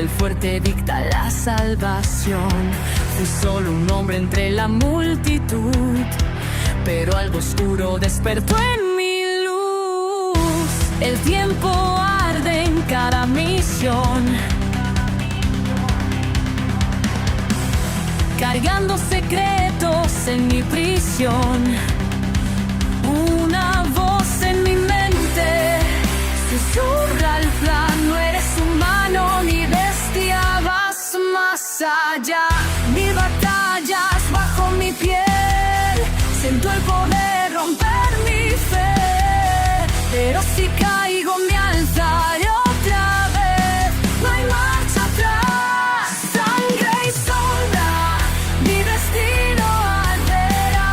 el fuerte dicta la salvación. Fui solo un hombre entre la multitud, pero algo oscuro despertó en mi luz. El tiempo arde en cada misión, cargando secretos en mi prisión. Una voz en mi mente susurra el plan: no eres humano ni bestia, vas más allá. Mi batalla es bajo mi piel, siento el poder romper mi fe, pero si caigo me alzaré otra vez. No hay marcha atrás, sangre y sombra, mi destino alterar.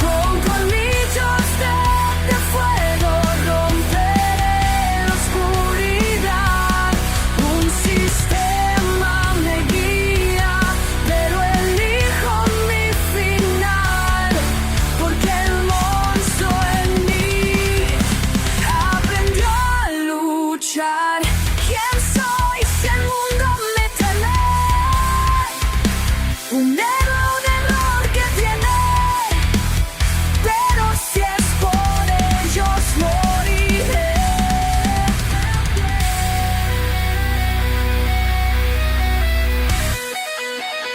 Con colmillos de fuego romperé la oscuridad. Un sistema me guía, pero elijo mi final, porque el monstruo en mí aprendió a luchar. ¿Quién soy si el mundo me teme? Un héroe, un error que tiene, pero si es por ellos moriré.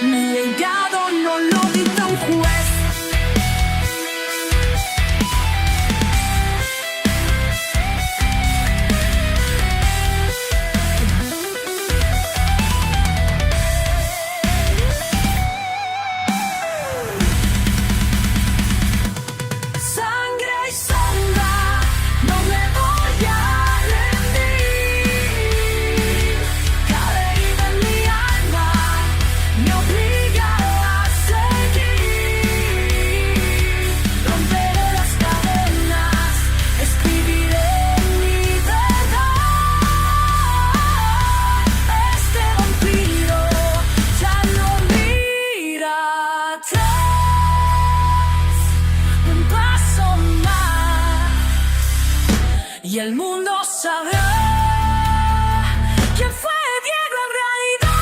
Mi legado no lo dicta un juez. Sangre y sombra, no me voy a rendir. Cada herida en mi alma me obliga a seguir. Romperé las cadenas, escribiré mi verdad. Este vampiro ya no mira atrás. Un paso más y el mundo sabrá quién fue Diego en realidad.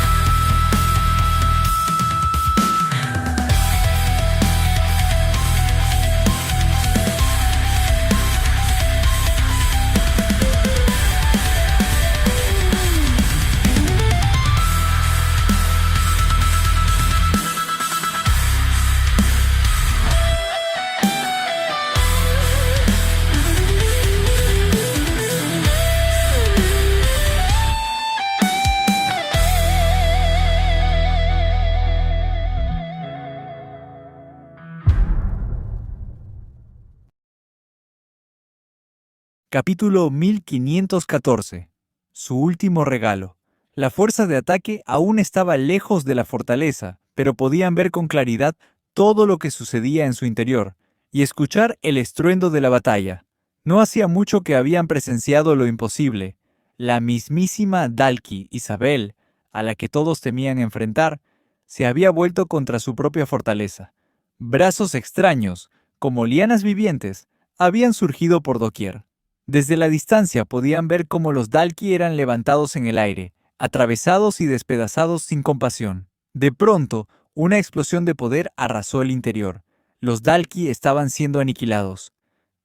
Capítulo 1514. Su último regalo. La fuerza de ataque aún estaba lejos de la fortaleza, pero podían ver con claridad todo lo que sucedía en su interior y escuchar el estruendo de la batalla. No hacía mucho que habían presenciado lo imposible. La mismísima Dalki, Isabel, a la que todos temían enfrentar, se había vuelto contra su propia fortaleza. Brazos extraños, como lianas vivientes, habían surgido por doquier. Desde la distancia podían ver cómo los Dalki eran levantados en el aire, atravesados y despedazados sin compasión. De pronto, una explosión de poder arrasó el interior. Los Dalki estaban siendo aniquilados.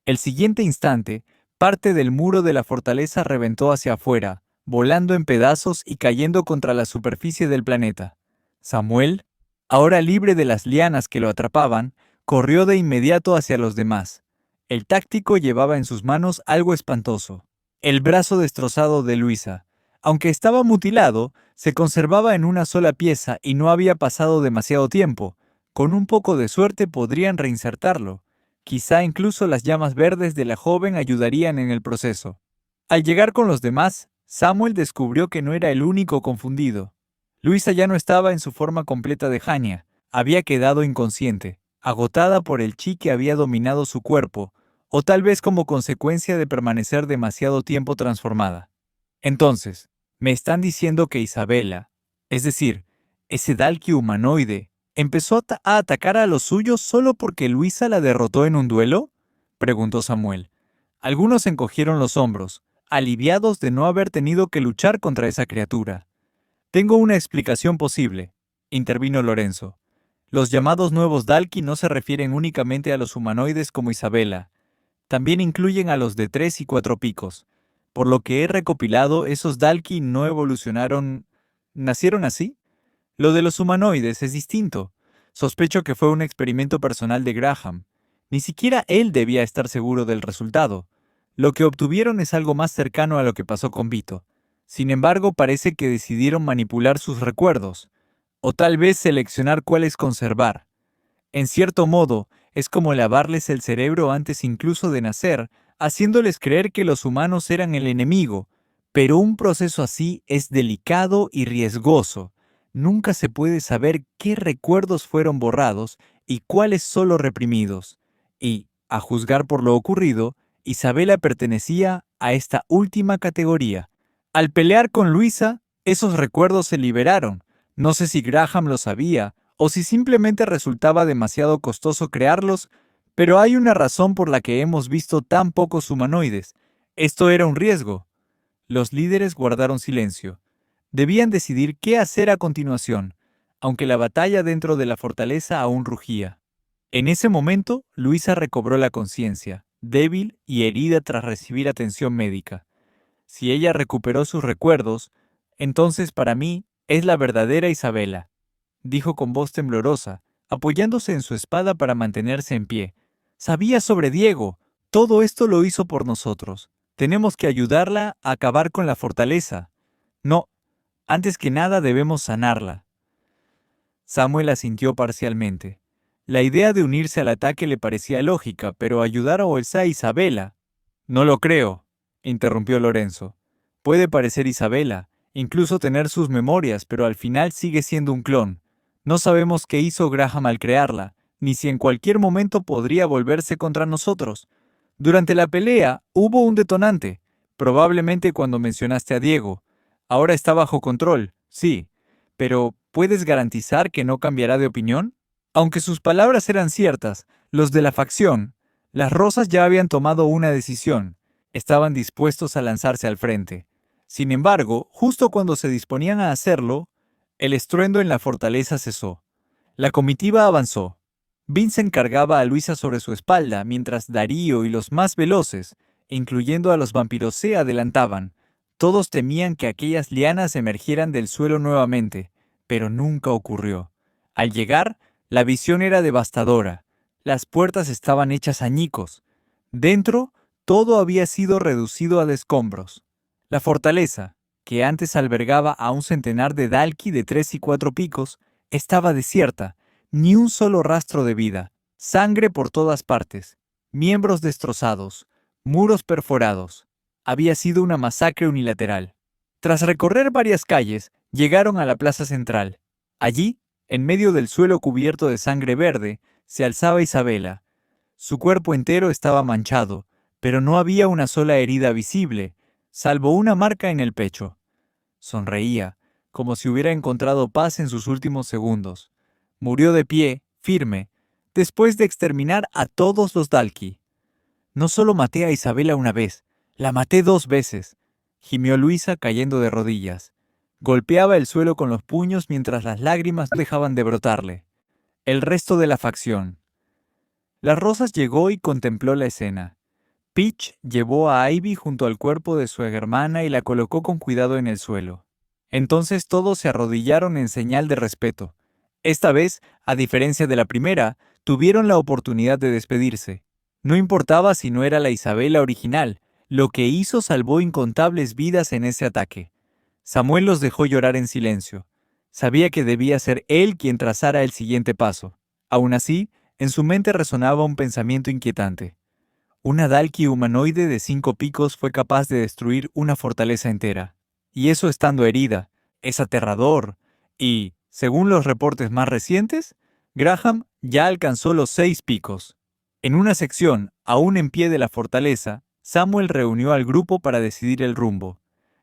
El siguiente instante, parte del muro de la fortaleza reventó hacia afuera, volando en pedazos y cayendo contra la superficie del planeta. Samuel, ahora libre de las lianas que lo atrapaban, corrió de inmediato hacia los demás. El táctico llevaba en sus manos algo espantoso: el brazo destrozado de Luisa. Aunque estaba mutilado, se conservaba en una sola pieza y no había pasado demasiado tiempo. Con un poco de suerte podrían reinsertarlo. Quizá incluso las llamas verdes de la joven ayudarían en el proceso. Al llegar con los demás, Samuel descubrió que no era el único confundido. Luisa ya no estaba en su forma completa de Hania. Había quedado inconsciente, agotada por el chi que había dominado su cuerpo, o tal vez como consecuencia de permanecer demasiado tiempo transformada. Entonces, ¿me están diciendo que Isabela, es decir, ese Dalki humanoide, empezó a atacar a los suyos solo porque Luisa la derrotó en un duelo?, preguntó Samuel. Algunos encogieron los hombros, aliviados de no haber tenido que luchar contra esa criatura. Tengo una explicación posible, intervino Lorenzo. Los llamados nuevos Dalki no se refieren únicamente a los humanoides como Isabela, también incluyen a los de 3 y 4 picos. Por lo que he recopilado, esos Dalki no evolucionaron... ¿Nacieron así? Lo de los humanoides es distinto. Sospecho que fue un experimento personal de Graham. Ni siquiera él debía estar seguro del resultado. Lo que obtuvieron es algo más cercano a lo que pasó con Vito. Sin embargo, parece que decidieron manipular sus recuerdos, o tal vez seleccionar cuáles conservar. En cierto modo, es como lavarles el cerebro antes incluso de nacer, haciéndoles creer que los humanos eran el enemigo. Pero un proceso así es delicado y riesgoso. Nunca se puede saber qué recuerdos fueron borrados y cuáles solo reprimidos. Y, a juzgar por lo ocurrido, Isabela pertenecía a esta última categoría. Al pelear con Luisa, esos recuerdos se liberaron. No sé si Graham lo sabía, o si simplemente resultaba demasiado costoso crearlos, pero hay una razón por la que hemos visto tan pocos humanoides. Esto era un riesgo. Los líderes guardaron silencio. Debían decidir qué hacer a continuación, aunque la batalla dentro de la fortaleza aún rugía. En ese momento, Luisa recobró la conciencia, débil y herida tras recibir atención médica. Si ella recuperó sus recuerdos, entonces para mí es la verdadera Isabela, dijo con voz temblorosa, apoyándose en su espada para mantenerse en pie. Sabía sobre Diego. Todo esto lo hizo por nosotros. Tenemos que ayudarla a acabar con la fortaleza. No, antes que nada debemos sanarla. Samuel asintió parcialmente. La idea de unirse al ataque le parecía lógica, pero ayudar a Elsa e Isabela. No lo creo, interrumpió Lorenzo. Puede parecer Isabela, incluso tener sus memorias, pero al final sigue siendo un clon. No sabemos qué hizo Graham al crearla, ni si en cualquier momento podría volverse contra nosotros. Durante la pelea hubo un detonante, probablemente cuando mencionaste a Diego. Ahora está bajo control, sí, pero ¿puedes garantizar que no cambiará de opinión? Aunque sus palabras eran ciertas, los de la facción, las Rosas ya habían tomado una decisión. Estaban dispuestos a lanzarse al frente. Sin embargo, justo cuando se disponían a hacerlo, el estruendo en la fortaleza cesó. La comitiva avanzó. Vincent cargaba a Luisa sobre su espalda, mientras Darío y los más veloces, incluyendo a los vampiros, se adelantaban. Todos temían que aquellas lianas emergieran del suelo nuevamente, pero nunca ocurrió. Al llegar, la visión era devastadora. Las puertas estaban hechas añicos. Dentro, todo había sido reducido a escombros. La fortaleza, que antes albergaba a un centenar de Dalki de 3 y 4 picos, estaba desierta, ni un solo rastro de vida, sangre por todas partes, miembros destrozados, muros perforados. Había sido una masacre unilateral. Tras recorrer varias calles, llegaron a la plaza central. Allí, en medio del suelo cubierto de sangre verde, se alzaba Isabela. Su cuerpo entero estaba manchado, pero no había una sola herida visible, salvo una marca en el pecho. Sonreía, como si hubiera encontrado paz en sus últimos segundos. Murió de pie, firme, después de exterminar a todos los Dalki. No solo maté a Isabela una vez, la maté 2 veces, gimió Luisa cayendo de rodillas. Golpeaba el suelo con los puños mientras las lágrimas no dejaban de brotarle. El resto de la facción. Las Rosas llegó y contempló la escena. Peach llevó a Ivy junto al cuerpo de su hermana y la colocó con cuidado en el suelo. Entonces todos se arrodillaron en señal de respeto. Esta vez, a diferencia de la primera, tuvieron la oportunidad de despedirse. No importaba si no era la Isabela original, lo que hizo salvó incontables vidas en ese ataque. Samuel los dejó llorar en silencio. Sabía que debía ser él quien trazara el siguiente paso. Aún así, en su mente resonaba un pensamiento inquietante. Una Dalki humanoide de 5 picos fue capaz de destruir una fortaleza entera. Y eso estando herida. Es aterrador. Y, según los reportes más recientes, Graham ya alcanzó los 6 picos. En una sección, aún en pie de la fortaleza, Samuel reunió al grupo para decidir el rumbo.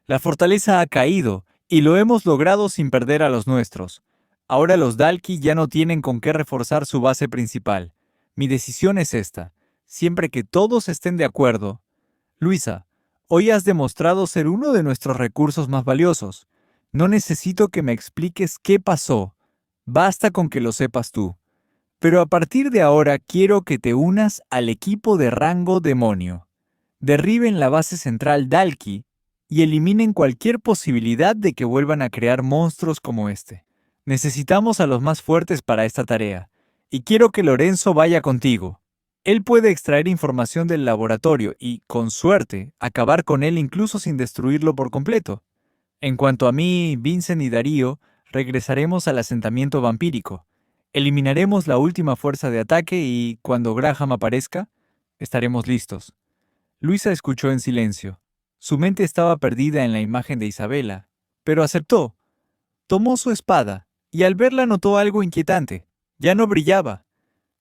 La fortaleza ha caído, y lo hemos logrado sin perder a los nuestros. Ahora los Dalki ya no tienen con qué reforzar su base principal. Mi decisión es esta. Siempre que todos estén de acuerdo. Luisa, Hoy has demostrado ser uno de nuestros recursos más valiosos. No necesito que me expliques qué pasó. Basta con que lo sepas tú. Pero a partir de ahora quiero que te unas al equipo de rango demonio. Derriben la base central Dalki y eliminen cualquier posibilidad de que vuelvan a crear monstruos como este. Necesitamos a los más fuertes para esta tarea, y quiero que Lorenzo vaya contigo. Él puede extraer información del laboratorio y, con suerte, acabar con él incluso sin destruirlo por completo. En cuanto a mí, Vincent y Darío, regresaremos al asentamiento vampírico. Eliminaremos la última fuerza de ataque y, cuando Graham aparezca, estaremos listos. Luisa escuchó en silencio. Su mente estaba perdida en la imagen de Isabela, pero aceptó. Tomó su espada, y al verla notó algo inquietante. Ya no brillaba.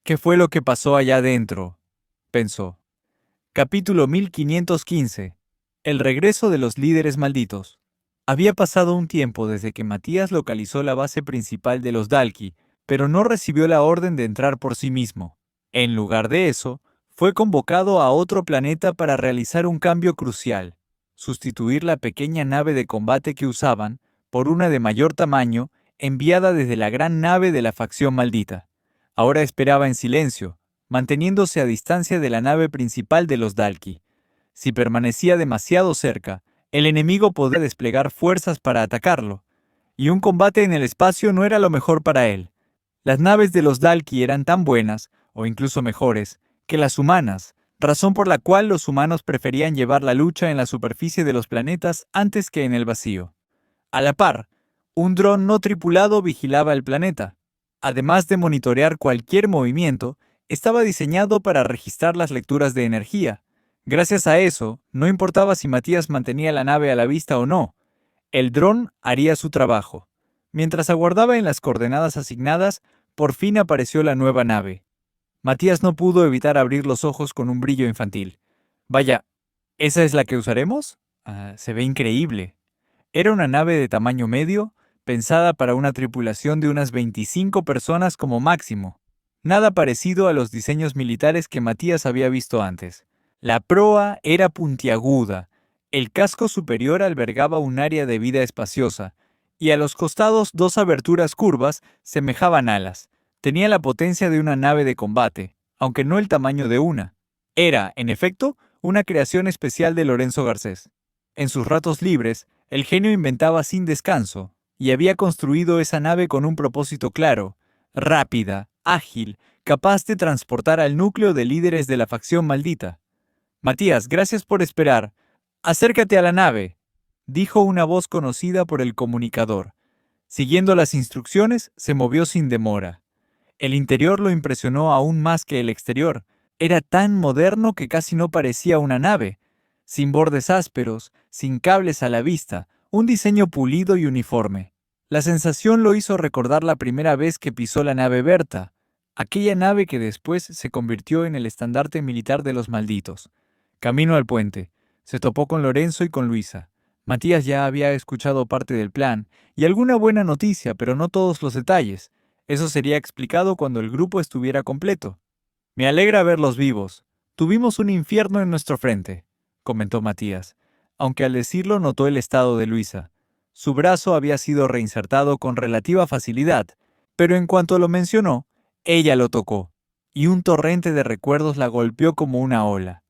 ¿Qué fue lo que pasó allá adentro?, pensó. Capítulo 1515. El regreso de los líderes malditos. Había pasado un tiempo desde que Matías localizó la base principal de los Dalki, pero no recibió la orden de entrar por sí mismo. En lugar de eso, fue convocado a otro planeta para realizar un cambio crucial: sustituir la pequeña nave de combate que usaban por una de mayor tamaño, enviada desde la gran nave de la facción maldita. Ahora esperaba en silencio, manteniéndose a distancia de la nave principal de los Dalki. Si permanecía demasiado cerca, el enemigo podría desplegar fuerzas para atacarlo, y un combate en el espacio no era lo mejor para él. Las naves de los Dalki eran tan buenas, o incluso mejores, que las humanas, razón por la cual los humanos preferían llevar la lucha en la superficie de los planetas antes que en el vacío. A la par, un dron no tripulado vigilaba el planeta. Además de monitorear cualquier movimiento, estaba diseñado para registrar las lecturas de energía. Gracias a eso, no importaba si Matías mantenía la nave a la vista o no, el dron haría su trabajo. Mientras aguardaba en las coordenadas asignadas, por fin apareció la nueva nave. Matías no pudo evitar abrir los ojos con un brillo infantil. Vaya, ¿esa es la que usaremos? Se ve increíble. Era una nave de tamaño medio, pensada para una tripulación de unas 25 personas como máximo. Nada parecido a los diseños militares que Matías había visto antes. La proa era puntiaguda, el casco superior albergaba un área de vida espaciosa, y a los costados dos aberturas curvas semejaban alas. Tenía la potencia de una nave de combate, aunque no el tamaño de una. Era, en efecto, una creación especial de Lorenzo Garcés. En sus ratos libres, el genio inventaba sin descanso, y había construido esa nave con un propósito claro: rápida, ágil, capaz de transportar al núcleo de líderes de la facción maldita. Matías, gracias por esperar. Acércate a la nave, dijo una voz conocida por el comunicador. Siguiendo las instrucciones, se movió sin demora. El interior lo impresionó aún más que el exterior. Era tan moderno que casi no parecía una nave. Sin bordes ásperos, sin cables a la vista, un diseño pulido y uniforme. La sensación lo hizo recordar la primera vez que pisó la nave Berta, aquella nave que después se convirtió en el estandarte militar de los malditos. Camino al puente, se topó con Lorenzo y con Luisa. Matías ya había escuchado parte del plan y alguna buena noticia, pero no todos los detalles. Eso sería explicado cuando el grupo estuviera completo. Me alegra verlos vivos. Tuvimos un infierno en nuestro frente, comentó Matías, aunque al decirlo notó el estado de Luisa. Su brazo había sido reinsertado con relativa facilidad, pero en cuanto lo mencionó, ella lo tocó, y un torrente de recuerdos la golpeó como una ola.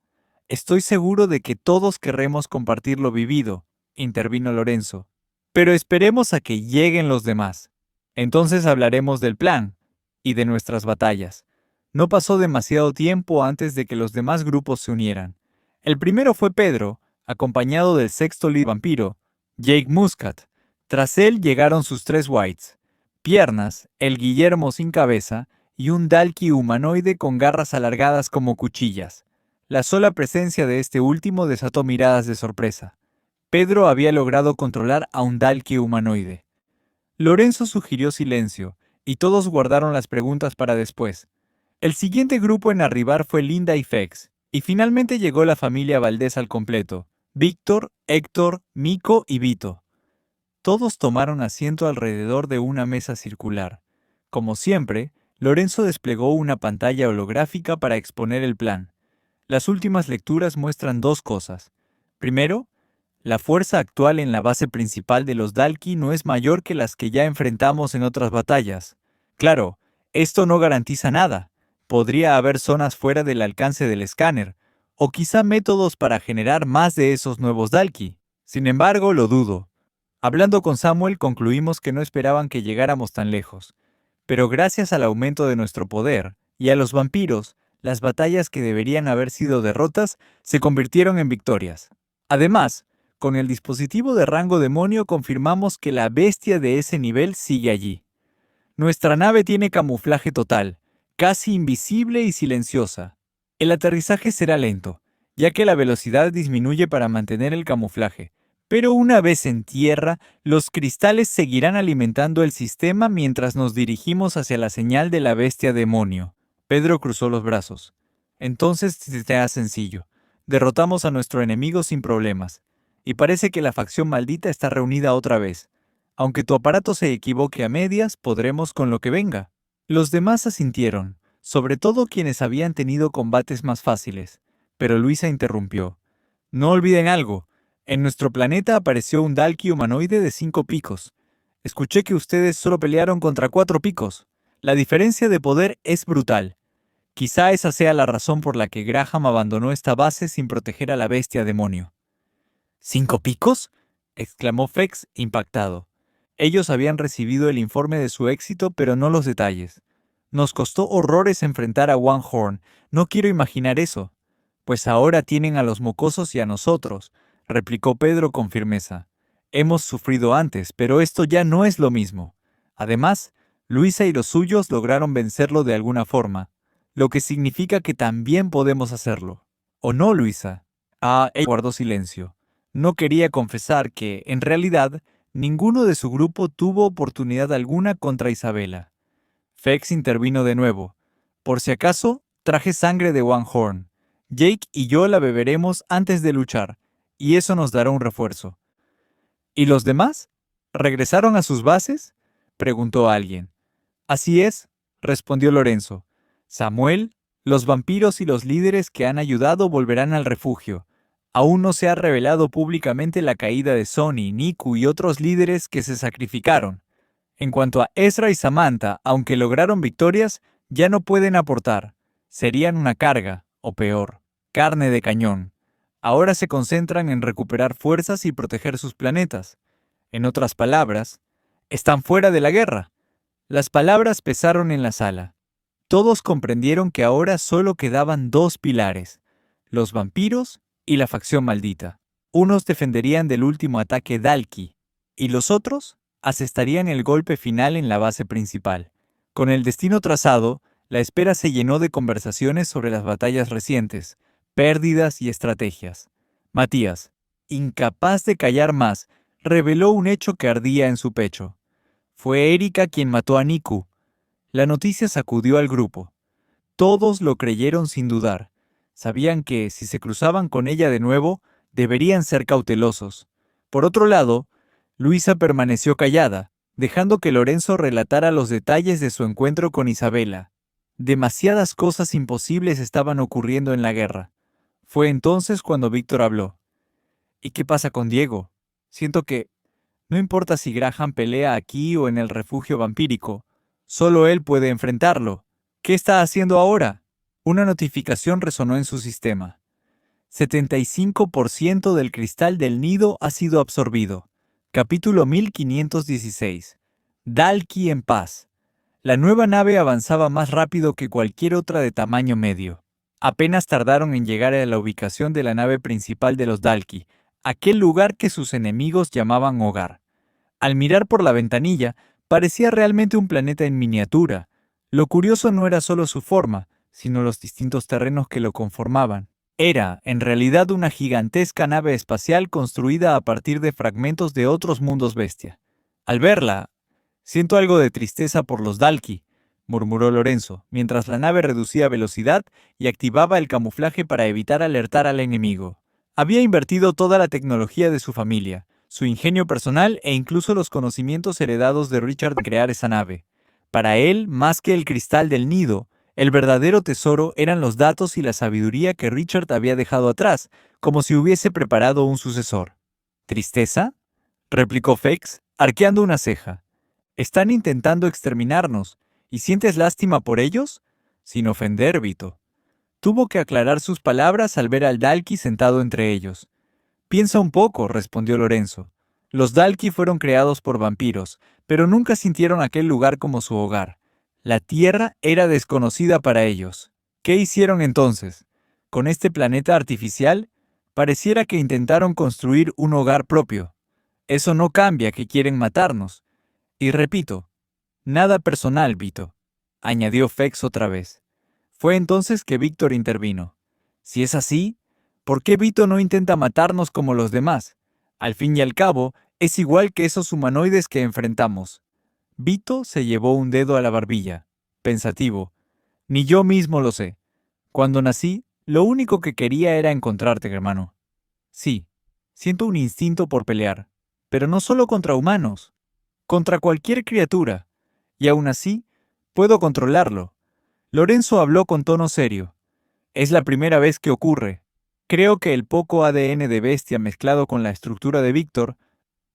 Estoy seguro de que todos querremos compartir lo vivido, intervino Lorenzo, pero esperemos a que lleguen los demás. Entonces hablaremos del plan y de nuestras batallas. No pasó demasiado tiempo antes de que los demás grupos se unieran. El primero fue Pedro, acompañado del sexto líder vampiro, Jake Muscat. Tras él llegaron sus tres Whites, Piernas, el Guillermo sin cabeza y un Dalki humanoide con garras alargadas como cuchillas. La sola presencia de este último desató miradas de sorpresa. Pedro había logrado controlar a un Dalki humanoide. Lorenzo sugirió silencio, y todos guardaron las preguntas para después. El siguiente grupo en arribar fue Linda y Fex, y finalmente llegó la familia Valdés al completo: Víctor, Héctor, Mico y Vito. Todos tomaron asiento alrededor de una mesa circular. Como siempre, Lorenzo desplegó una pantalla holográfica para exponer el plan. Las últimas lecturas muestran dos cosas. Primero, la fuerza actual en la base principal de los Dalki no es mayor que las que ya enfrentamos en otras batallas. Claro, esto no garantiza nada. Podría haber zonas fuera del alcance del escáner, o quizá métodos para generar más de esos nuevos Dalki. Sin embargo, lo dudo. Hablando con Samuel, concluimos que no esperaban que llegáramos tan lejos. Pero gracias al aumento de nuestro poder y a los vampiros, las batallas que deberían haber sido derrotas se convirtieron en victorias. Además, con el dispositivo de rango demonio confirmamos que la bestia de ese nivel sigue allí. Nuestra nave tiene camuflaje total, casi invisible y silenciosa. El aterrizaje será lento, ya que la velocidad disminuye para mantener el camuflaje, pero una vez en tierra, los cristales seguirán alimentando el sistema mientras nos dirigimos hacia la señal de la bestia demonio. Pedro cruzó los brazos. Entonces será sencillo. Derrotamos a nuestro enemigo sin problemas. Y parece que la facción maldita está reunida otra vez. Aunque tu aparato se equivoque a medias, podremos con lo que venga. Los demás asintieron, sobre todo quienes habían tenido combates más fáciles. Pero Luisa interrumpió. No olviden algo. En nuestro planeta apareció un Dalki humanoide de 5 picos. Escuché que ustedes solo pelearon contra 4 picos. La diferencia de poder es brutal. Quizá esa sea la razón por la que Graham abandonó esta base sin proteger a la bestia demonio. ¿5 picos? Exclamó Fex, impactado. Ellos habían recibido el informe de su éxito, pero no los detalles. Nos costó horrores enfrentar a One Horn. No quiero imaginar eso. Pues ahora tienen a los mocosos y a nosotros, replicó Pedro con firmeza. Hemos sufrido antes, pero esto ya no es lo mismo. Además, Luisa y los suyos lograron vencerlo de alguna forma, lo que significa que también podemos hacerlo. ¿O no, Luisa? Ella guardó silencio. No quería confesar que, en realidad, ninguno de su grupo tuvo oportunidad alguna contra Isabela. Fex intervino de nuevo. Por si acaso, traje sangre de One Horn. Jake y yo la beberemos antes de luchar, y eso nos dará un refuerzo. ¿Y los demás? ¿Regresaron a sus bases?, preguntó alguien. Así es, respondió Lorenzo. Samuel, los vampiros y los líderes que han ayudado volverán al refugio. Aún no se ha revelado públicamente la caída de Sonny, Niku y otros líderes que se sacrificaron. En cuanto a Ezra y Samantha, aunque lograron victorias, ya no pueden aportar. Serían una carga, o peor, carne de cañón. Ahora se concentran en recuperar fuerzas y proteger sus planetas. En otras palabras, están fuera de la guerra. Las palabras pesaron en la sala. Todos comprendieron que ahora solo quedaban 2 pilares, los vampiros y la facción maldita. Unos defenderían del último ataque Dalki, y los otros asestarían el golpe final en la base principal. Con el destino trazado, la espera se llenó de conversaciones sobre las batallas recientes, pérdidas y estrategias. Matías, incapaz de callar más, reveló un hecho que ardía en su pecho. Fue Erika quien mató a Niku. La noticia sacudió al grupo. Todos lo creyeron sin dudar. Sabían que, si se cruzaban con ella de nuevo, deberían ser cautelosos. Por otro lado, Luisa permaneció callada, dejando que Lorenzo relatara los detalles de su encuentro con Isabela. Demasiadas cosas imposibles estaban ocurriendo en la guerra. Fue entonces cuando Víctor habló. ¿Y qué pasa con Diego? Siento que, no importa si Graham pelea aquí o en el refugio vampírico, solo él puede enfrentarlo. ¿Qué está haciendo ahora? Una notificación resonó en su sistema. 75% del cristal del nido ha sido absorbido. Capítulo 1516. Dalki en paz. La nueva nave avanzaba más rápido que cualquier otra de tamaño medio. Apenas tardaron en llegar a la ubicación de la nave principal de los Dalki, aquel lugar que sus enemigos llamaban hogar. Al mirar por la ventanilla, parecía realmente un planeta en miniatura. Lo curioso no era solo su forma, sino los distintos terrenos que lo conformaban. Era, en realidad, una gigantesca nave espacial construida a partir de fragmentos de otros mundos bestia. Al verla, siento algo de tristeza por los Dalki, murmuró Lorenzo, mientras la nave reducía velocidad y activaba el camuflaje para evitar alertar al enemigo. Había invertido toda la tecnología de su familia, su ingenio personal e incluso los conocimientos heredados de Richard en crear esa nave. Para él, más que el cristal del nido, el verdadero tesoro eran los datos y la sabiduría que Richard había dejado atrás como si hubiese preparado un sucesor. ¿Tristeza?, replicó Fex, arqueando una ceja. ¿Están intentando exterminarnos y sientes lástima por ellos? Sin ofender, Vito. Tuvo que aclarar sus palabras al ver al Dalki sentado entre ellos. Piensa un poco, respondió Lorenzo. Los Dalki fueron creados por vampiros, pero nunca sintieron aquel lugar como su hogar. La Tierra era desconocida para ellos. ¿Qué hicieron entonces? Con este planeta artificial, pareciera que intentaron construir un hogar propio. Eso no cambia que quieren matarnos. Y repito, nada personal, Vito, añadió Fex otra vez. Fue entonces que Víctor intervino. Si es así, ¿por qué Vito no intenta matarnos como los demás? Al fin y al cabo, es igual que esos humanoides que enfrentamos. Vito se llevó un dedo a la barbilla, pensativo. Ni yo mismo lo sé. Cuando nací, lo único que quería era encontrarte, hermano. Sí, siento un instinto por pelear, pero no solo contra humanos, contra cualquier criatura, y aún así, puedo controlarlo. Lorenzo habló con tono serio. Es la primera vez que ocurre. Creo que el poco ADN de bestia mezclado con la estructura de Víctor,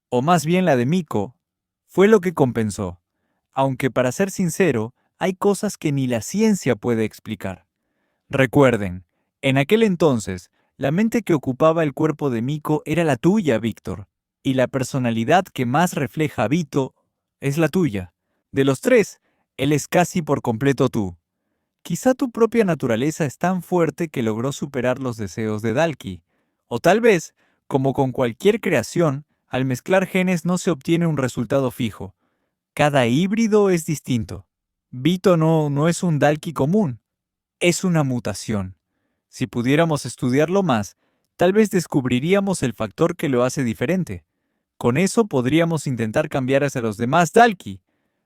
o más bien la de Miko, fue lo que compensó. Aunque para ser sincero, hay cosas que ni la ciencia puede explicar. Recuerden, en aquel entonces, la mente que ocupaba el cuerpo de Miko era la tuya, Víctor, y la personalidad que más refleja a Vito es la tuya. De los tres, él es casi por completo tú. Quizá tu propia naturaleza es tan fuerte que logró superar los deseos de Dalki. O tal vez, como con cualquier creación, al mezclar genes no se obtiene un resultado fijo. Cada híbrido es distinto. Vito no es un Dalki común. Es una mutación. Si pudiéramos estudiarlo más, tal vez descubriríamos el factor que lo hace diferente. Con eso podríamos intentar cambiar hacia los demás Dalki,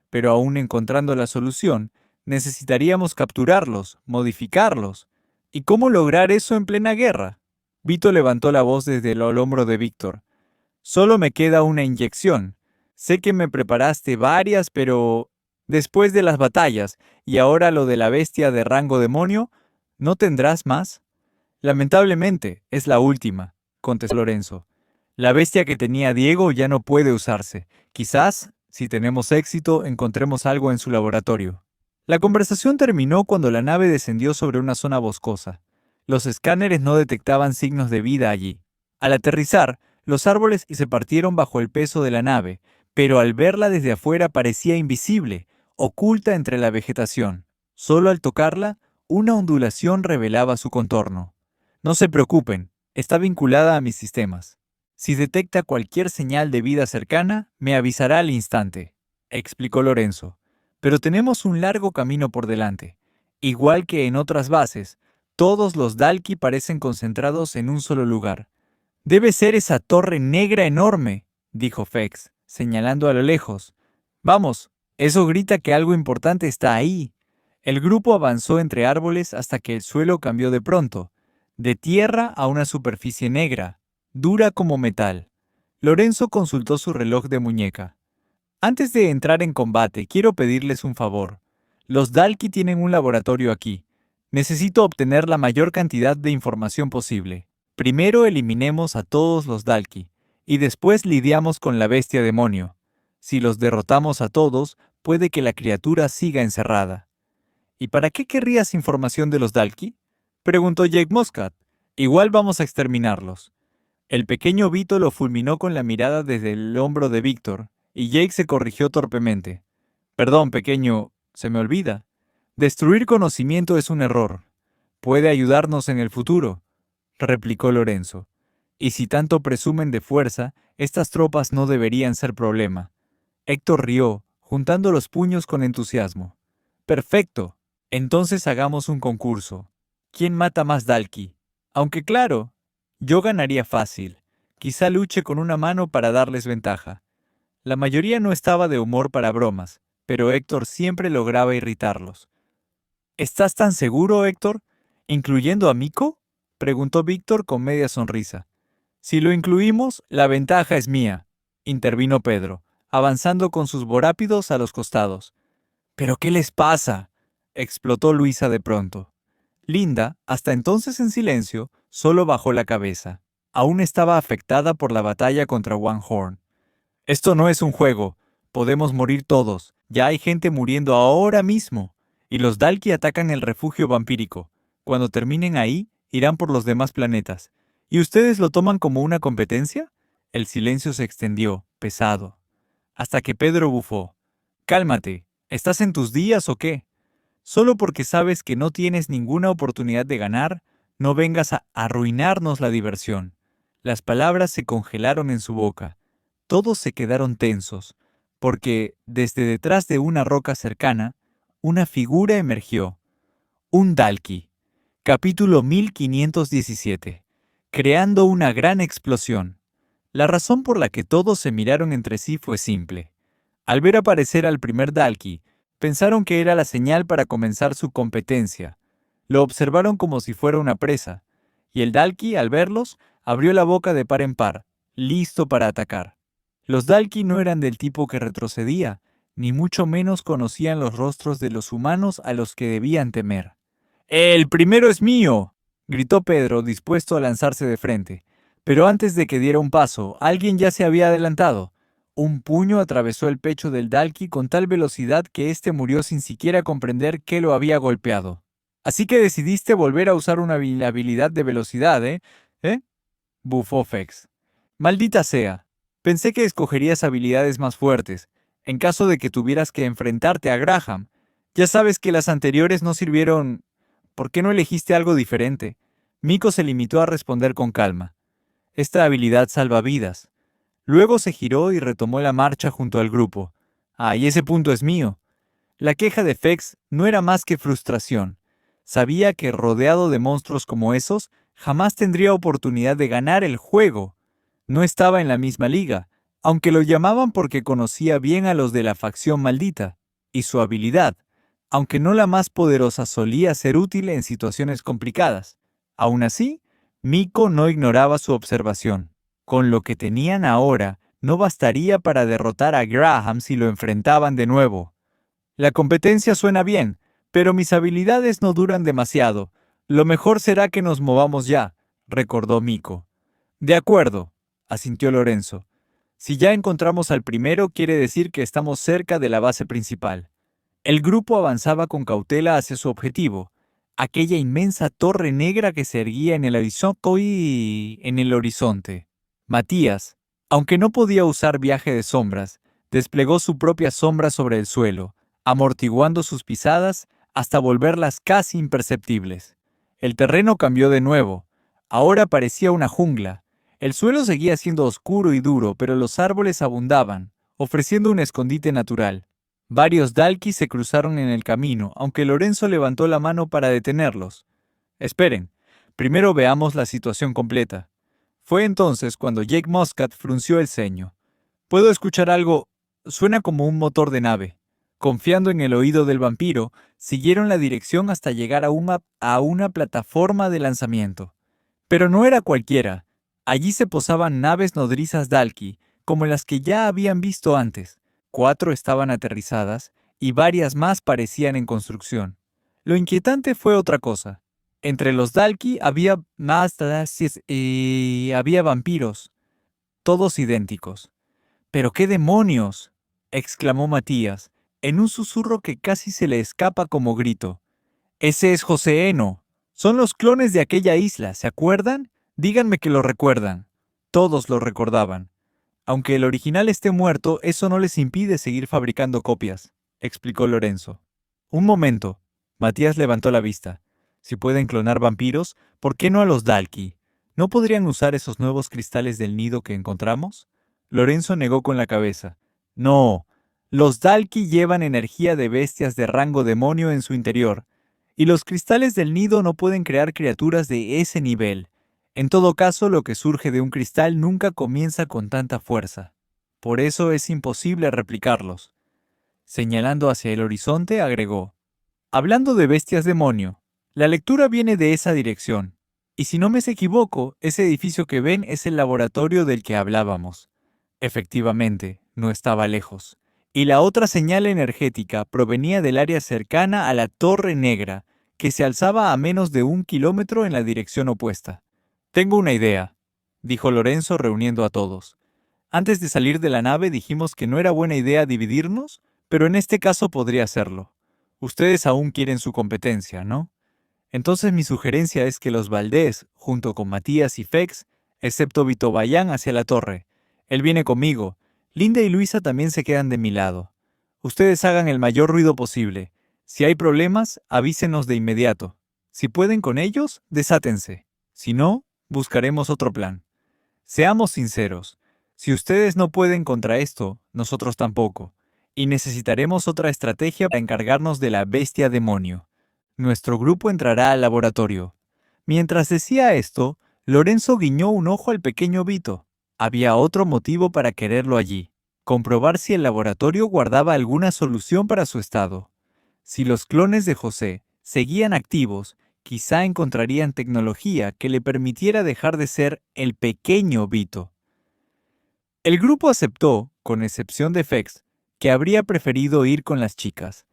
pero aún encontrando la solución, necesitaríamos capturarlos, modificarlos. ¿Y cómo lograr eso en plena guerra? Vito levantó la voz desde el hombro de Víctor. Solo me queda una inyección. Sé que me preparaste varias, pero después de las batallas y ahora lo de la bestia de rango demonio, ¿no tendrás más? Lamentablemente, es la última, contestó Lorenzo. La bestia que tenía Diego ya no puede usarse. Quizás, si tenemos éxito, encontremos algo en su laboratorio. La conversación terminó cuando la nave descendió sobre una zona boscosa. Los escáneres no detectaban signos de vida allí. Al aterrizar, los árboles se partieron bajo el peso de la nave, pero al verla desde afuera parecía invisible, oculta entre la vegetación. Solo al tocarla, una ondulación revelaba su contorno. No se preocupen, está vinculada a mis sistemas. Si detecta cualquier señal de vida cercana, me avisará al instante, explicó Lorenzo. Pero tenemos un largo camino por delante. Igual que en otras bases, todos los Dalki parecen concentrados en un solo lugar. Debe ser esa torre negra enorme, dijo Fex, señalando a lo lejos. Vamos, eso grita que algo importante está ahí. El grupo avanzó entre árboles hasta que el suelo cambió de pronto, de tierra a una superficie negra, dura como metal. Lorenzo consultó su reloj de muñeca. Antes de entrar en combate, quiero pedirles un favor. Los Dalki tienen un laboratorio aquí. Necesito obtener la mayor cantidad de información posible. Primero eliminemos a todos los Dalki, y después lidiamos con la bestia demonio. Si los derrotamos a todos, puede que la criatura siga encerrada. ¿Y para qué querrías información de los Dalki?, preguntó Jake Muscat. Igual vamos a exterminarlos. El pequeño Vito lo fulminó con la mirada desde el hombro de Víctor, y Jake se corrigió torpemente. Perdón, pequeño, se me olvida. Destruir conocimiento es un error. Puede ayudarnos en el futuro, replicó Lorenzo. Y si tanto presumen de fuerza, estas tropas no deberían ser problema. Héctor rió, juntando los puños con entusiasmo. Perfecto. Entonces hagamos un concurso. ¿Quién mata más Dalki? Aunque claro, yo ganaría fácil. Quizá luche con una mano para darles ventaja. La mayoría no estaba de humor para bromas, pero Héctor siempre lograba irritarlos. ¿Estás tan seguro, Héctor? ¿Incluyendo a Miko?, preguntó Víctor con media sonrisa. Si lo incluimos, la ventaja es mía, intervino Pedro, avanzando con sus borápidos a los costados. ¿Pero qué les pasa?, explotó Luisa de pronto. Linda, hasta entonces en silencio, solo bajó la cabeza. Aún estaba afectada por la batalla contra One Horn. Esto no es un juego. Podemos morir todos. Ya hay gente muriendo ahora mismo. Y los Dalki atacan el refugio vampírico. Cuando terminen ahí, irán por los demás planetas. ¿Y ustedes lo toman como una competencia? El silencio se extendió, pesado, hasta que Pedro bufó. Cálmate. ¿Estás en tus días o qué? Solo porque sabes que no tienes ninguna oportunidad de ganar, no vengas a arruinarnos la diversión. Las palabras se congelaron en su boca. Todos se quedaron tensos, porque, desde detrás de una roca cercana, una figura emergió. Un Dalki. Capítulo 1517. Creando una gran explosión. La razón por la que todos se miraron entre sí fue simple. Al ver aparecer al primer Dalki, pensaron que era la señal para comenzar su competencia. Lo observaron como si fuera una presa, y el Dalki, al verlos, abrió la boca de par en par, listo para atacar. Los Dalki no eran del tipo que retrocedía, ni mucho menos conocían los rostros de los humanos a los que debían temer. ¡El primero es mío!, gritó Pedro, dispuesto a lanzarse de frente. Pero antes de que diera un paso, alguien ya se había adelantado. Un puño atravesó el pecho del Dalki con tal velocidad que éste murió sin siquiera comprender qué lo había golpeado. Así que decidiste volver a usar una habilidad de velocidad, ¿eh? Bufó Fex. Maldita sea. Pensé que escogerías habilidades más fuertes, en caso de que tuvieras que enfrentarte a Graham. Ya sabes que las anteriores no sirvieron. ¿Por qué no elegiste algo diferente? Miko se limitó a responder con calma. Esta habilidad salva vidas. Luego se giró y retomó la marcha junto al grupo. Y ese punto es mío. La queja de Fex no era más que frustración. Sabía que rodeado de monstruos como esos, jamás tendría oportunidad de ganar el juego. No estaba en la misma liga, aunque lo llamaban porque conocía bien a los de la facción maldita, y su habilidad, aunque no la más poderosa, solía ser útil en situaciones complicadas. Aún así, Miko no ignoraba su observación. Con lo que tenían ahora, no bastaría para derrotar a Graham si lo enfrentaban de nuevo. La competencia suena bien, pero mis habilidades no duran demasiado. Lo mejor será que nos movamos ya, recordó Miko. De acuerdo, asintió Lorenzo. Si ya encontramos al primero, quiere decir que estamos cerca de la base principal. El grupo avanzaba con cautela hacia su objetivo, aquella inmensa torre negra que se erguía en el horizonte. Matías, aunque no podía usar viaje de sombras, desplegó su propia sombra sobre el suelo, amortiguando sus pisadas hasta volverlas casi imperceptibles. El terreno cambió de nuevo. Ahora parecía una jungla. El suelo seguía siendo oscuro y duro, pero los árboles abundaban, ofreciendo un escondite natural. Varios Dalki se cruzaron en el camino, aunque Lorenzo levantó la mano para detenerlos. Esperen, primero veamos la situación completa. Fue entonces cuando Jake Muscat frunció el ceño. Puedo escuchar algo. Suena como un motor de nave. Confiando en el oído del vampiro, siguieron la dirección hasta llegar a una plataforma de lanzamiento. Pero no era cualquiera. Allí se posaban naves nodrizas Dalki, como las que ya habían visto antes. 4 estaban aterrizadas, y varias más parecían en construcción. Lo inquietante fue otra cosa. Entre los Dalki había había vampiros, todos idénticos. «¿Pero qué demonios?», exclamó Matías, en un susurro que casi se le escapa como grito. «Ese es José Eno. Son los clones de aquella isla, ¿se acuerdan? Díganme que lo recuerdan». Todos lo recordaban. «Aunque el original esté muerto, eso no les impide seguir fabricando copias», explicó Lorenzo. «Un momento». Matías levantó la vista. «Si pueden clonar vampiros, ¿por qué no a los Dalki? ¿No podrían usar esos nuevos cristales del nido que encontramos?» Lorenzo negó con la cabeza. «No, los Dalki llevan energía de bestias de rango demonio en su interior, y los cristales del nido no pueden crear criaturas de ese nivel. En todo caso, lo que surge de un cristal nunca comienza con tanta fuerza. Por eso es imposible replicarlos». Señalando hacia el horizonte, agregó: «Hablando de bestias demonio, la lectura viene de esa dirección, y si no me equivoco, ese edificio que ven es el laboratorio del que hablábamos». Efectivamente, no estaba lejos, y la otra señal energética provenía del área cercana a la Torre Negra, que se alzaba a menos de 1 kilómetro en la dirección opuesta. Tengo una idea, dijo Lorenzo reuniendo a todos. Antes de salir de la nave dijimos que no era buena idea dividirnos, pero en este caso podría hacerlo. Ustedes aún quieren su competencia, ¿no? Entonces mi sugerencia es que los Valdés, junto con Matías y Fex, excepto Vito, vayan hacia la torre. Él viene conmigo. Linda y Luisa también se quedan de mi lado. Ustedes hagan el mayor ruido posible. Si hay problemas, avísenos de inmediato. Si pueden con ellos, desátense. Si no, buscaremos otro plan. Seamos sinceros. Si ustedes no pueden contra esto, nosotros tampoco. Y necesitaremos otra estrategia para encargarnos de la bestia demonio. Nuestro grupo entrará al laboratorio. Mientras decía esto, Lorenzo guiñó un ojo al pequeño Vito. Había otro motivo para quererlo allí: comprobar si el laboratorio guardaba alguna solución para su estado. Si los clones de José seguían activos, quizá encontrarían tecnología que le permitiera dejar de ser el pequeño Vito. El grupo aceptó, con excepción de Fex, que habría preferido ir con las chicas,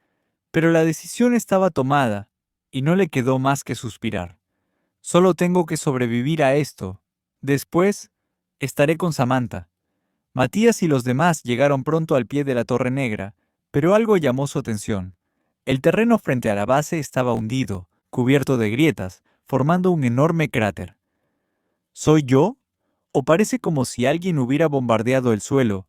pero la decisión estaba tomada y no le quedó más que suspirar. Solo tengo que sobrevivir a esto. Después, estaré con Samantha. Matías y los demás llegaron pronto al pie de la Torre Negra, pero algo llamó su atención. El terreno frente a la base estaba hundido, cubierto de grietas, formando un enorme cráter. ¿Soy yo? ¿O parece como si alguien hubiera bombardeado el suelo,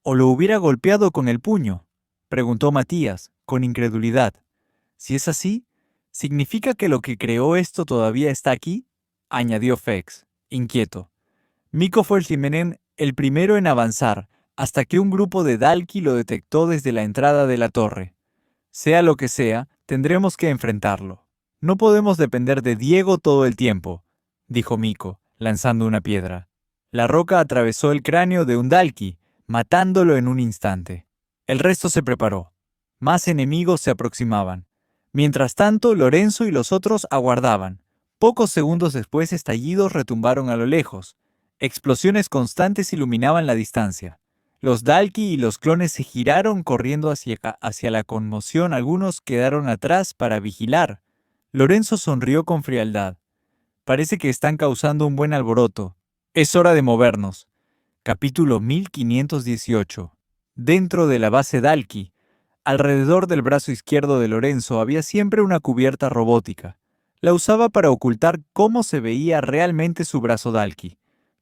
o lo hubiera golpeado con el puño?, preguntó Matías, con incredulidad. Si es así, ¿significa que lo que creó esto todavía está aquí?, añadió Fex, inquieto. Mikko fue el primero en avanzar, hasta que un grupo de Dalki lo detectó desde la entrada de la torre. Sea lo que sea, tendremos que enfrentarlo. No podemos depender de Diego todo el tiempo, dijo Mikko, lanzando una piedra. La roca atravesó el cráneo de un Dalki, matándolo en un instante. El resto se preparó. Más enemigos se aproximaban. Mientras tanto, Lorenzo y los otros aguardaban. Pocos segundos después, estallidos retumbaron a lo lejos. Explosiones constantes iluminaban la distancia. Los Dalki y los clones se giraron corriendo hacia la conmoción. Algunos quedaron atrás para vigilar. Lorenzo sonrió con frialdad. Parece que están causando un buen alboroto. Es hora de movernos. Capítulo 1518. Dentro de la base Dalki, alrededor del brazo izquierdo de Lorenzo había siempre una cubierta robótica. La usaba para ocultar cómo se veía realmente su brazo Dalki.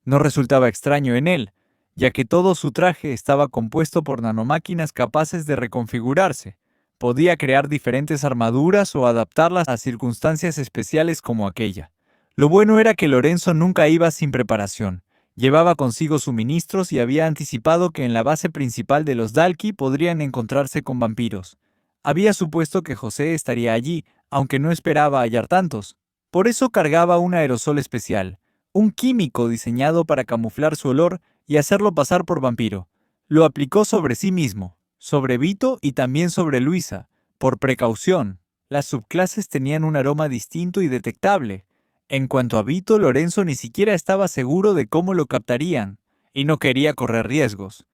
No resultaba extraño en él, ya que todo su traje estaba compuesto por nanomáquinas capaces de reconfigurarse. Podía crear diferentes armaduras o adaptarlas a circunstancias especiales como aquella. Lo bueno era que Lorenzo nunca iba sin preparación. Llevaba consigo suministros y había anticipado que en la base principal de los Dalki podrían encontrarse con vampiros. Había supuesto que José estaría allí, aunque no esperaba hallar tantos. Por eso cargaba un aerosol especial, un químico diseñado para camuflar su olor y hacerlo pasar por vampiro. Lo aplicó sobre sí mismo, sobre Vito y también sobre Luisa, por precaución. Las subclases tenían un aroma distinto y detectable. En cuanto a Vito, Lorenzo ni siquiera estaba seguro de cómo lo captarían, y no quería correr riesgos.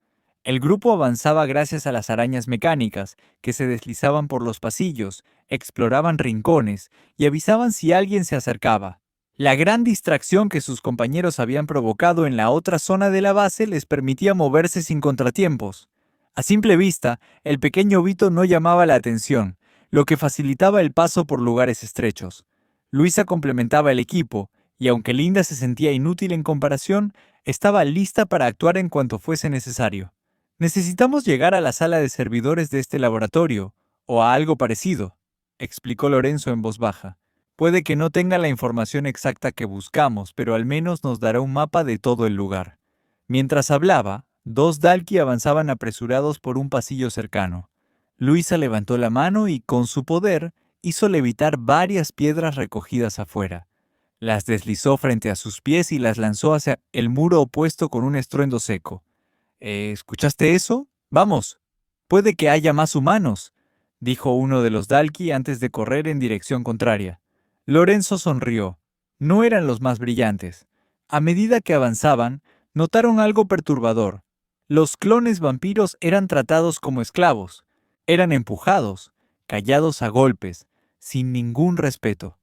El grupo avanzaba gracias a las arañas mecánicas, que se deslizaban por los pasillos, exploraban rincones y avisaban si alguien se acercaba. La gran distracción que sus compañeros habían provocado en la otra zona de la base les permitía moverse sin contratiempos. A simple vista, el pequeño Vito no llamaba la atención, lo que facilitaba el paso por lugares estrechos. Luisa complementaba el equipo, y aunque Linda se sentía inútil en comparación, estaba lista para actuar en cuanto fuese necesario. «Necesitamos llegar a la sala de servidores de este laboratorio, o a algo parecido», explicó Lorenzo en voz baja. «Puede que no tenga la información exacta que buscamos, pero al menos nos dará un mapa de todo el lugar». Mientras hablaba, dos Dalki avanzaban apresurados por un pasillo cercano. Luisa levantó la mano y, con su poder, hizo levitar varias piedras recogidas afuera. Las deslizó frente a sus pies y las lanzó hacia el muro opuesto con un estruendo seco. ¿Escuchaste eso? ¡Vamos! Puede que haya más humanos, dijo uno de los Dalki antes de correr en dirección contraria. Lorenzo sonrió. No eran los más brillantes. A medida que avanzaban, notaron algo perturbador. Los clones vampiros eran tratados como esclavos. Eran empujados, callados a golpes, sin ningún respeto.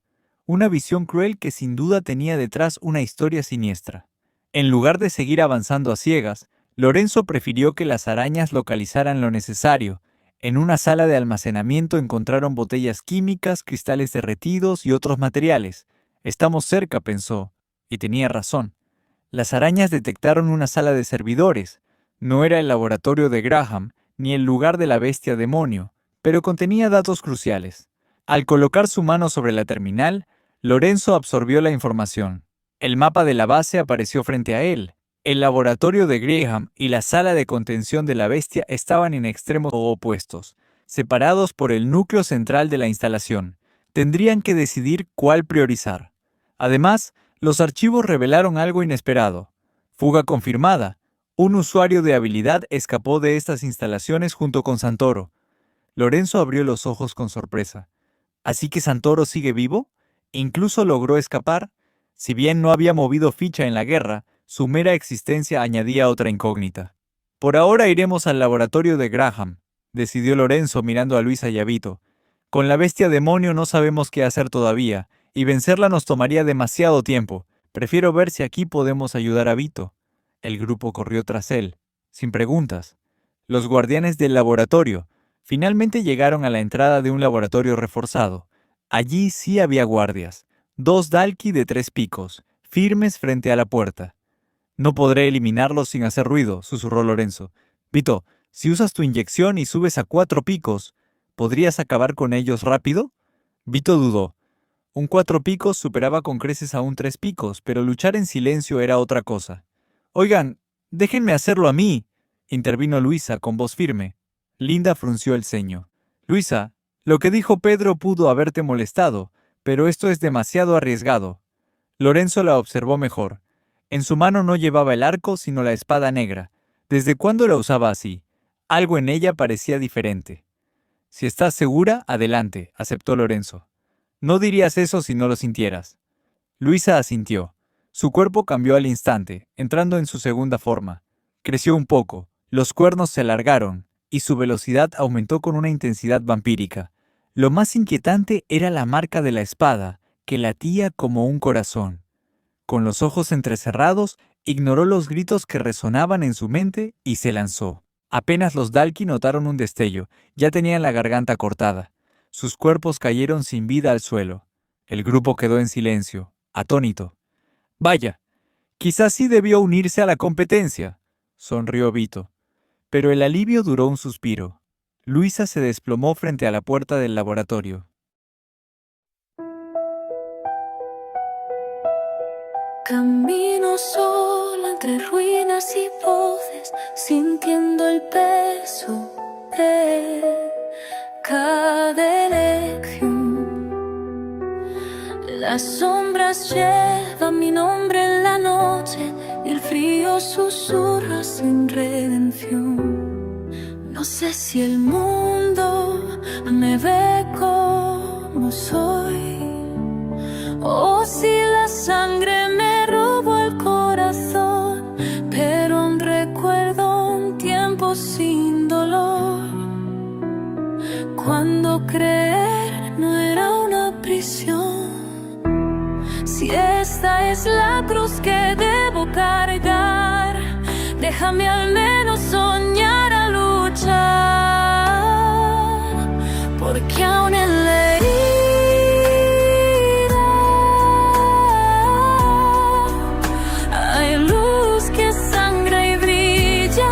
Una visión cruel que sin duda tenía detrás una historia siniestra. En lugar de seguir avanzando a ciegas, Lorenzo prefirió que las arañas localizaran lo necesario. En una sala de almacenamiento encontraron botellas químicas, cristales derretidos y otros materiales. Estamos cerca, pensó, y tenía razón. Las arañas detectaron una sala de servidores. No era el laboratorio de Graham, ni el lugar de la bestia demonio, pero contenía datos cruciales. Al colocar su mano sobre la terminal, Lorenzo absorbió la información. El mapa de la base apareció frente a él. El laboratorio de Graham y la sala de contención de la bestia estaban en extremos opuestos, separados por el núcleo central de la instalación. Tendrían que decidir cuál priorizar. Además, los archivos revelaron algo inesperado. Fuga confirmada. Un usuario de habilidad escapó de estas instalaciones junto con Santoro. Lorenzo abrió los ojos con sorpresa. ¿Así que Santoro sigue vivo? ¿Incluso logró escapar? Si bien no había movido ficha en la guerra, su mera existencia añadía otra incógnita. Por ahora iremos al laboratorio de Graham, decidió Lorenzo mirando a Luisa y a Vito. Con la bestia demonio no sabemos qué hacer todavía, y vencerla nos tomaría demasiado tiempo. Prefiero ver si aquí podemos ayudar a Vito. El grupo corrió tras él, sin preguntas. Los guardianes del laboratorio finalmente llegaron a la entrada de un laboratorio reforzado. Allí sí había guardias, 2 Dalki de 3 picos, firmes frente a la puerta. No podré eliminarlos sin hacer ruido, susurró Lorenzo. Vito, si usas tu inyección y subes a 4 picos, ¿podrías acabar con ellos rápido? Vito dudó. Un 4 picos superaba con creces a un 3 picos, pero luchar en silencio era otra cosa. Oigan, déjenme hacerlo a mí, intervino Luisa con voz firme. Linda frunció el ceño. Luisa, lo que dijo Pedro pudo haberte molestado, pero esto es demasiado arriesgado. Lorenzo la observó mejor. En su mano no llevaba el arco, sino la espada negra. ¿Desde cuándo la usaba así? Algo en ella parecía diferente. Si estás segura, adelante, aceptó Lorenzo. No dirías eso si no lo sintieras. Luisa asintió. Su cuerpo cambió al instante, entrando en su segunda forma. Creció un poco, los cuernos se alargaron, y su velocidad aumentó con una intensidad vampírica. Lo más inquietante era la marca de la espada, que latía como un corazón. Con los ojos entrecerrados, ignoró los gritos que resonaban en su mente y se lanzó. Apenas los Dalki notaron un destello, ya tenían la garganta cortada. Sus cuerpos cayeron sin vida al suelo. El grupo quedó en silencio, atónito. Vaya, quizás sí debió unirse a la competencia, sonrió Vito. Pero el alivio duró un suspiro. Luisa se desplomó frente a la puerta del laboratorio. Camino sola entre ruinas y voces, sintiendo el peso de cada elección. Las sombras llevan mi nombre en la noche y el frío susurra sin redención. No sé si el mundo me ve como soy o si la sangre me robó el corazón, pero aún recuerdo un tiempo sin dolor, cuando creer no era una prisión. Si esta es la cruz que debo cargar, déjame al menos soñar a luchar, porque aún en la herida hay luz que sangra y brilla.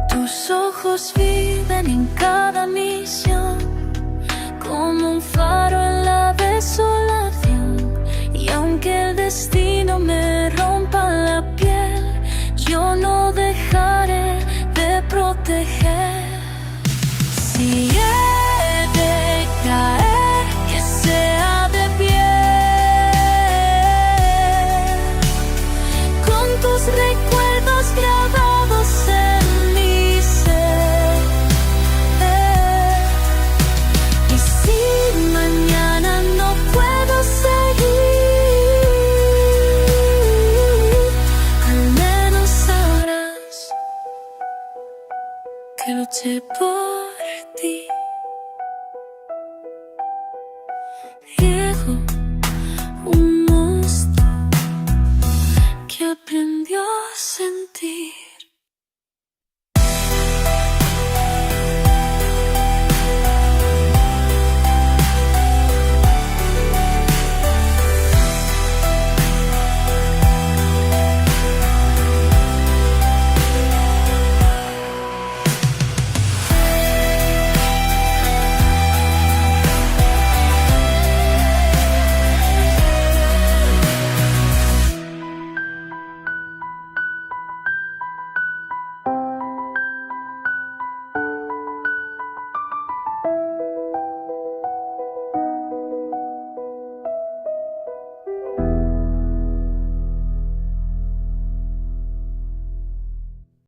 Tus ojos viven en cada misión, como un faro en la desolación. Y aunque el destino me rompa la piel, yo no dejaré de proteger. Si he de caer, que sea de pie, con tus recuerdos grabados en mi ser. Y si mañana no puedo seguir, al menos se borra.